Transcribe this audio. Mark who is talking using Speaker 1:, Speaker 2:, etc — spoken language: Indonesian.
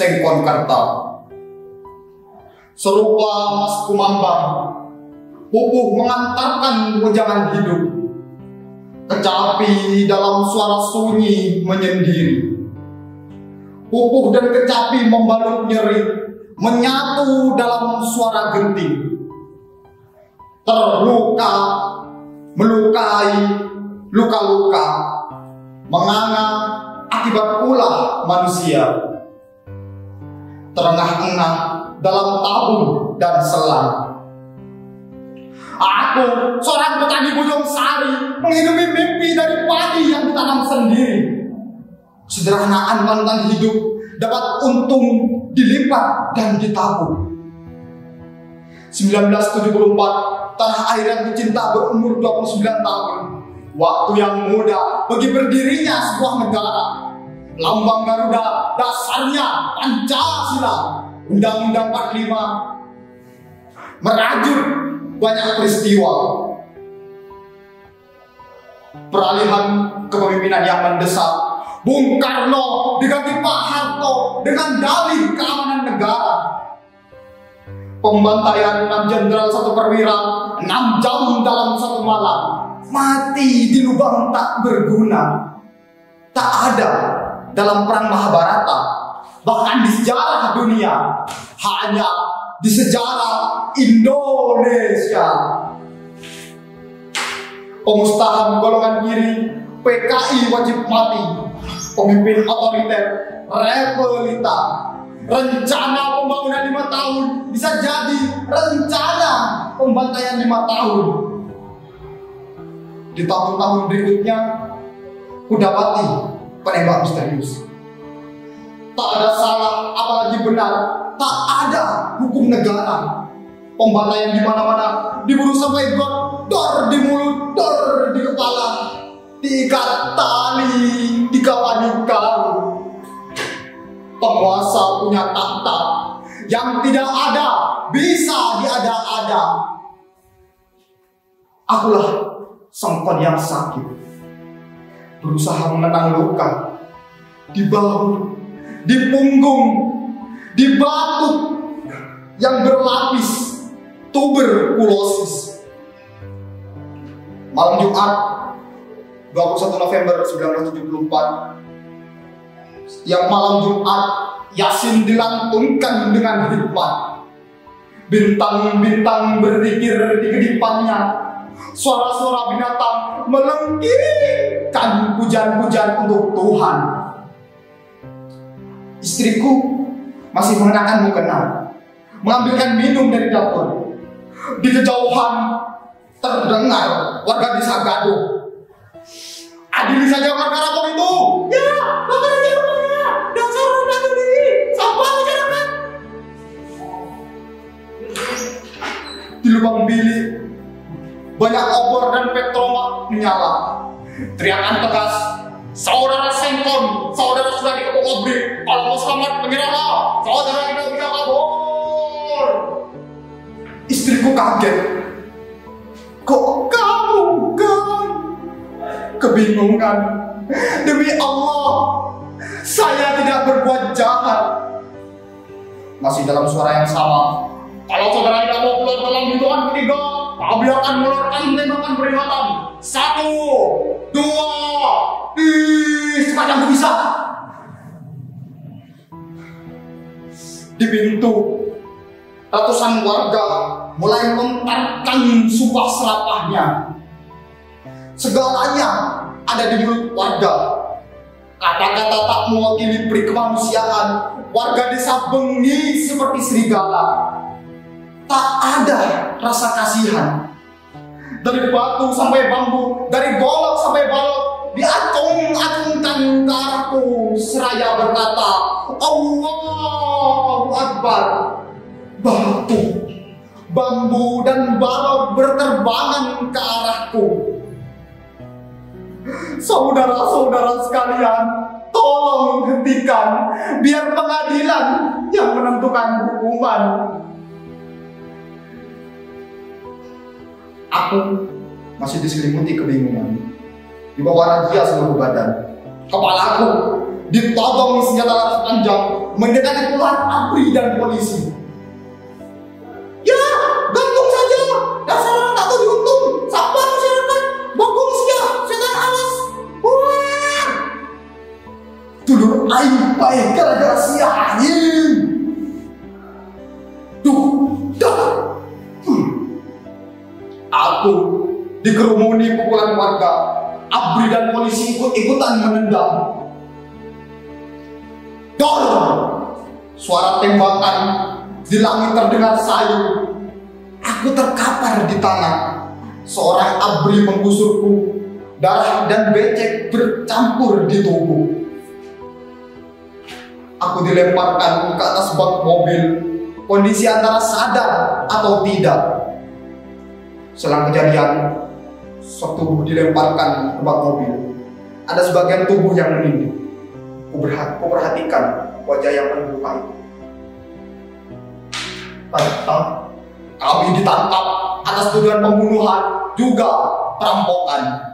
Speaker 1: Sengkonkarta. Serupa Mas Kumambang, pupuh mengantarkan wejangan hidup. Kecapi dalam suara sunyi menyendiri. Pupuh dan kecapi membalut nyeri, menyatu dalam suara genting. Terluka, melukai, luka-luka, menganga akibat ulah manusia. Terengah-engah dalam tabung dan selang. Aku, seorang petani Bojong Sari, menghidupi mimpi dari padi yang ditanam sendiri. Sederhanaan tentang hidup dapat untung dilipat dan ditabung. 1974, tanah air yang kucinta berumur 29 tahun. Waktu yang muda bagi berdirinya sebuah negara. Lambang Garuda, dasarnya Pancasila. Undang-Undang 45 merajut banyak peristiwa. Peralihan kepemimpinan yang mendesak. Bung Karno diganti Pak Harto dengan dalih keamanan negara. Pembantaian 6 jenderal 1 perwira 6 jam dalam 1 malam. Mati di lubang tak berguna. Tak ada dalam perang Mahabharata, bahkan di sejarah dunia, hanya di sejarah Indonesia. Pemusnahan golongan kiri, PKI wajib mati. Pemimpin otoriter, rebelita. Rencana pembangunan 5 tahun bisa jadi rencana pembantaian 5 tahun. Di tahun-tahun berikutnya, ku dapati penembak misterius. Tak ada salah, apalagi benar. Tak ada hukum negara. Pembantaian di mana-mana, diburu sampai dor di mulut, dor di kepala, diikat tali, dikawanikan. Penguasa punya tahta yang tidak ada, bisa diada-ada. Akulah sang yang sakit, berusaha menenang luka di bahu, di punggung, di batuk yang berlapis tuberkulosis. Malam Jumat 21 November 1974, yang malam Jumat Yasin dilantunkan dengan hikmat. Bintang-bintang berzikir di kedipannya. Suara-suara binatang melengkirkan pujian-pujian untuk Tuhan. Istriku masih mengenakan mukena, mengambilkan minum dari dapur. Di kejauhan terdengar warga desa gaduh. Adili saja perkara kau itu. Ya, bakar aja rumahnya. Dasar orang diri. Sampah masyarakat. Di lubang bilik banyak obor dan petroma menyala. Teriakan tegas, saudara Sengkon, saudara sudah dikepung obrik. Kalau mau selamat menyerahlah. Saudara tidak bisa kabur. Istriku kaget. Kok kamu kan? Kebingungan. Demi Allah, saya tidak berbuat jahat. Masih dalam suara yang sama. Kalau saudara tidak mau keluar dalam hitungan ketiga, kami akan mengeluarkan tembakan peringatan. 1, 2, cepat yang bisa. Di pintu, ratusan warga mulai melontarkan sumpah serapahnya. Segalanya ada di mulut warga. Kata-kata tak mewakili peri kemanusiaan. Warga desa bengi seperti serigala. Tak ada rasa kasihan. Dari batu sampai bambu, dari golok sampai balok, diacung-acungkan ke arahku seraya berkata, Allahu Akbar. Batu, bambu dan balok berterbangan ke arahku. Saudara-saudara sekalian, tolong hentikan, biar pengadilan yang menentukan hukuman. Aku masih diselimuti kebingungan. Di bawah razia seluruh badan. Kepalaku ditodong senjata laras panjang mendekati puluhan ABRI dan polisi. Ya, gantung saja. Dasar orang tak tahu diuntung. Siapa masyarakat? Bagong sia, setan alas. Wah. Dulur aing baik gara-gara sia anjing. Aku dikerumuni pukulan warga. ABRI dan polisi ikut-ikutan menendang. Dor! Suara tembakan di langit terdengar sayu. Aku terkapar di tanah. Seorang ABRI menggusurku. Darah dan becek bercampur di tubuh. Aku dilemparkan ke atas bak mobil. Kondisi antara sadar atau tidak. Selang kejadian, suatu dilemparkan ke bak mobil. Ada sebagian tubuh yang menindih. Ku perhatikan wajah yang terluka itu. Ternyata kami ditangkap atas tuduhan pembunuhan juga perampokan.